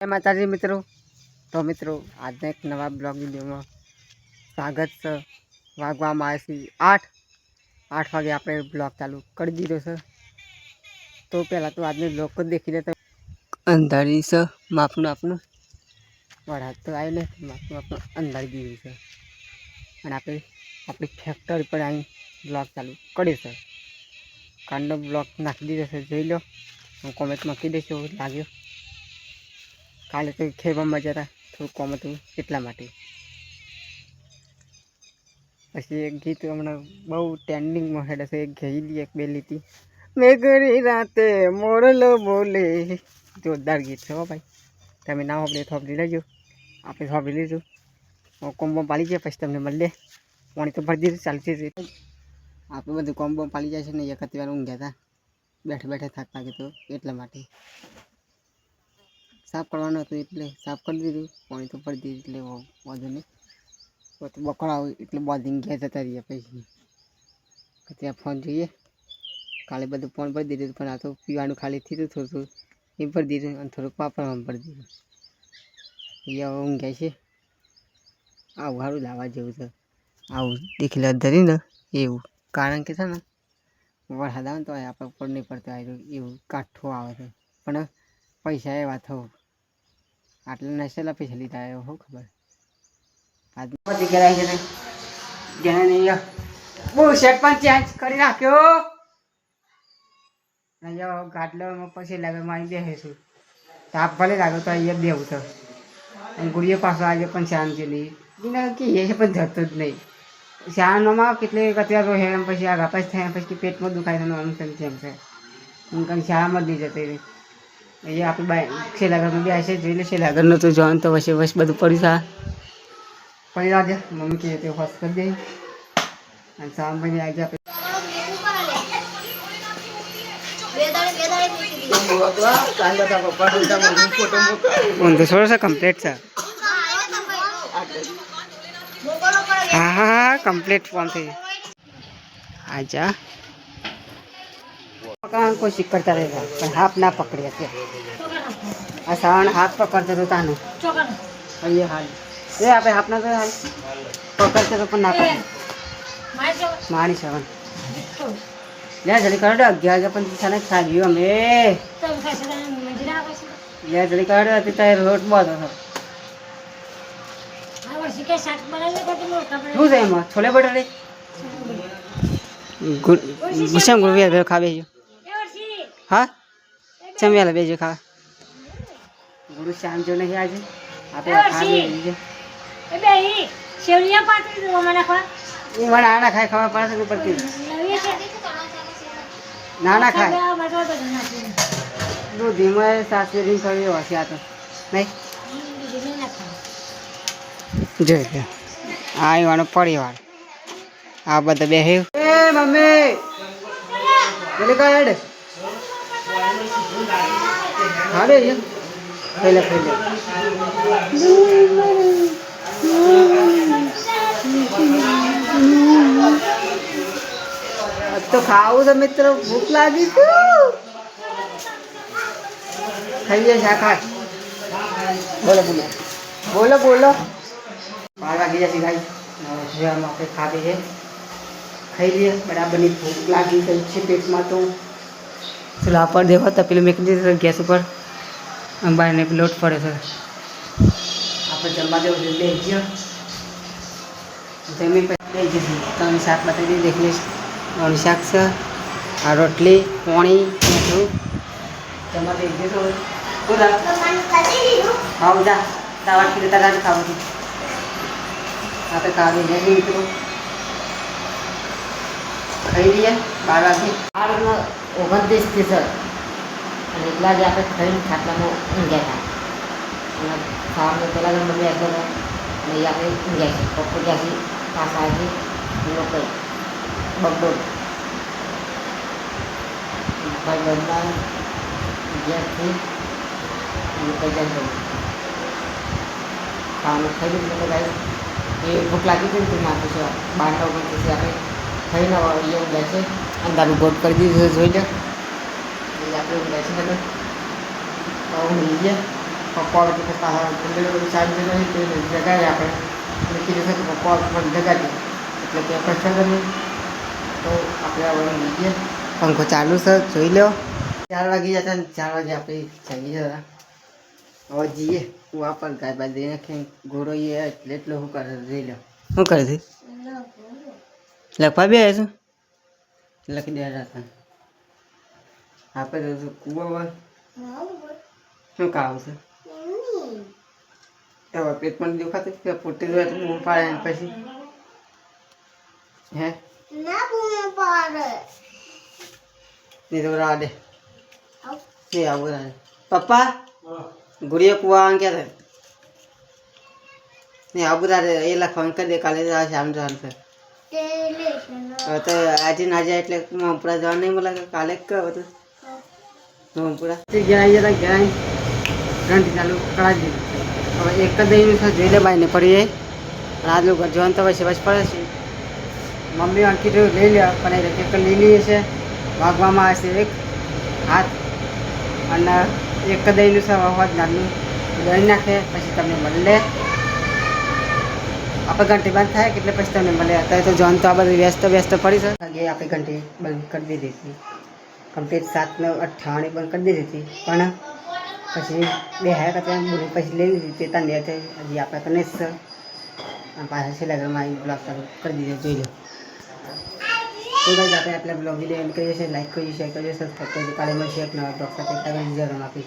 જય માતાજી મિત્રો. તો મિત્રો આજના એક નવા બ્લોગ વિડીયોમાં સ્વાગત છે. વાગવામાં આવે છે 8 વાગે આપણે બ્લોગ ચાલુ કરી દીધો છે. તો પહેલાં તો આજનો બ્લોગ જ દેખી લેતો. અંધારી છે માપનું આપનું વરસાદ તો આવ્યો ને માપનું અંધારી દીધું છે. અને આપણે આપણી ફેક્ટરી પર અહીં બ્લોગ ચાલુ કર્યો છે. કાલનો બ્લોગ નાખી દીધો છે, જોઈ લો. હું કોમેન્ટમાં કહી દઈશ એવું લાગ્યો. કાલે તો ખેવામાં જતા થોડું કોમ હતું એટલા માટે. પછી એક ગીત હમણાં બહુ ટ્રેન્ડિંગમાં હેડે છે, એક ગઈ એક બે લીટી મેઘરી રાતે મોરલો બોલે. જોરદાર ગીત છે હો ભાઈ. તમે ના હોબળે થોભરી લેજો, આપણે થોભરી લીધું. કોમ્બો પાડી જાય પછી તમને મળે. પાણી તો ભરી દીધું, ચાલશે. આપણે બધું કોમ્બો પાડી જાય છે ને. એક હતી વાર ઊંઘ્યા હતા, બેઠે બેઠે થાક લાગે તો એટલા માટે. સાફ કરવાનું હતું એટલે સાફ કરી દીધું. પાણી તો ભરી દીધું એટલે વાંધો નહીં. તો બકરા એટલે બાંધીને ઘેર જતા રહીએ. પછી ત્યાં ફોન જોઈએ. કાલે બધું ફોન ભરી દીધું, પણ આ તો પીવાનું ખાલી થયું થોડું એ ભરી દીધું અને થોડુંક વાપરવાનું ભરી દીધું. અહીંયા ઊંઘે છે. આવું સારું લાવવા જેવું છે. આવું દેખી લે ધરી ને એવું. કારણ કે છે ને વરસાદ આવે ને તો આપણે ઉપર નહીં પડતો આવ્યું એવું કાઠું આવે છે. પણ પૈસા એવા થવું આટલા નશેલા પૈસા લીધા આવ્યો હું ખબર. આજ કરાય છે જેને બહુ શર્ટ પણ ચેન્જ કરી નાખ્યો. ગાટલામાં પછી લાગે મારી બેસીશું. તાપ ભલે લાગે તો અહીંયા બેવું તો અને ગુડીએ પાછો આજે પણ શાંતિ નહીં. બીના કહીએ છે પણ જતો જ નહીં. શાળામાં કેટલી અત્યારે રોહે એમ પછી આ ગપાસ થાય પછી પેટમાં દુખાય થવાનું તેમ છે. હું કંઈ શાળામાં જ નહીં જતી રહી. અહીંયા આપણે બાય છેલ્લા ઘરમાં બી છે, જોઈ લે. છેલ્લા ઘરનું તો જોવાનું તો વચ્ચે વસ બધું પડી થાય પડી આજે મમ્મી કહે તે હોશ કરી દે. અને શામ બની આજે આપણે થોડો सा कम्प्लीट था. हाँ हाँ कम्प्लीट फोन थे. आजा पकड़ने को कोशिश करता रहेगा पर हाथ ना पकड़े थे. आसान हाथ पकड़ते रहता है. ये हाल ये आप हाथ ना हाल पकड़ते तो पर ना पकड़े मारी सवन ले जल्दी कर दो. 11:55 खा लियो हमें. ले जल्दी कर दो. तेरे रोट बहुत है. શું છે એમાં? છોલે બટાટે ગુસ્સામ ગુરુ ખાવે છે. હા ચમ બેજો ખાવા ગુરુ શામ જો નહીં આજે આપણે ખાવી છે. ના ખાય ખાવા પડે પડતી ના ખાય દૂધીમાં સાસરી કર્યો હશે આ તો નહીં. જોઈ આવવાનો પરિવાર આ બધા બે મમ્મી પેલી કાઢ હા બે પહેલે પહેલે તો ખાવું તો મિત્રો ભૂખ લાગી તું ખાઈએ શાખા બોલો બોલો બોલો બોલો 12 વાગી જશે ગાઈ. આપણે ખાવી છે ખાઈ લઈએ. બરાબરની ભૂખ લાગી ગઈ છે પેટમાં. તો ચૂલા પર દેખો તો પેલું મેકી દીધું ગેસ ઉપર અંબાને લોટ પડે છે. આપણે જમવા દેવું છે. બે ગયો જમીન પછી લઈ જઈશું. ત્રણ શાક બતાવી દઈ દેખ લઈશ. ત્રણ શાક છે, આ રોટલી પોણી જમવા દઈ જઈશું. હા જા દાવા કીધું તારા ખાવું આપણે ખાવી જઈએ મિત્રો. ખાઈ લઈએ. 12 વાગે 29 સર અને એટલા જ આપણે ખાઈને ખાટલામાં ઊંઘ્યા હતા. અને ખાવાનું પહેલાં મમ્મી આવતો હતો અને એ આપણે ઊંઘ્યા છીએ. પપ્પુ ગયા છીએ પાછા આવી લોકો બગડોળ ભાઈ બધા ગેસથી પૈસા થયું ખાવાનું ખાઈ લીધું. તો ગાઈ એ ભૂખ લાગી હતી ને તો માથું છે 12 વાગે પછી આપણે ખાઈને અહીંયા ઊંઘ્યા છે. અંધારું ગોટ કરી દીધું છે જોઈ લે. આપણે ઊંઘ્યા છે બધા ઊંઘી ગયા. પપ્પા આવે તો પેલા સાઈડ જગાડે આપણે અને કીધું છે કે પપ્પા પણ જગાડી એટલે કે પ્રસંગ નહીં તો આપણે હવે જઈએ. પંખો ચાલુ છે જોઈ લો. 4 વાગી જતા ને 4 વાગે આપણે જાગી જતા. હવે જઈએ કુવા પર ગાય બાય દઈ નાખીએ ઘોડો એટલે શું કરે જોઈ લો. શું કરે છે લખવા બી આવે છે લખી દે હતા આપણે કુવા શું ખાવું છે હવે પેટ પણ દુખાતું કે ફૂટી જાય તો બૂમ પાડે ને પછી હે નહીં તો રાહ દે એ આવું રાહ પપ્પા ગુડિયા કુવા ક્યાં થાય નહીં આવું રાહ એ લખવાનું કરી દે કાલે શામ જવાનું છે હવે તો આજે ના જાય એટલે મમપુરા જવા નહીં મળે કાલે જ કહો તો મમપુરા ઘેર આવી જતા ઘેર આવી ઘંટી ચાલુ કરાવી દીધું. હવે એક જ દહીંનું છે જોઈ લે બાઈને પડી જાય રાજુ ઘર જવાનું તો પછી પડે છે. મમ્મી અંકિત લઈ લે પણ એક લઈ લઈએ છે વાગવામાં આવે છે એક હાથ અને એક જ દહીંનું છે અવાજ નાનું દહીં નાખે પછી તમને મળે આપણે ઘંટી બંધ થાય એટલે પછી તમને મળે. અત્યારે તો જોન તો આ બધું વ્યસ્ત પડી છે આગે આપણે ઘંટી બંધ કરી દીધી હતી કમ્પ્લીટ 7:58 બંધ કરી દીધી હતી પણ પછી બે હાય કચરા બોલી પછી લઈ લીધી તે તને હજી આપણે કને જ છે પાછા છેલ્લા ઘરમાં આવી બ્લોગ ચાલુ કરી દીધો જોઈ લો. તો ગાઈસ આપણે બ્લોગ વિડીયો એન્ડ કરીએ છીએ. લાઈક કરજો શેર કરજો સબસ્ક્રાઈબ કરજો. કાલે મળશે એક નવા બ્લોગ સાથે. જય રમાપી.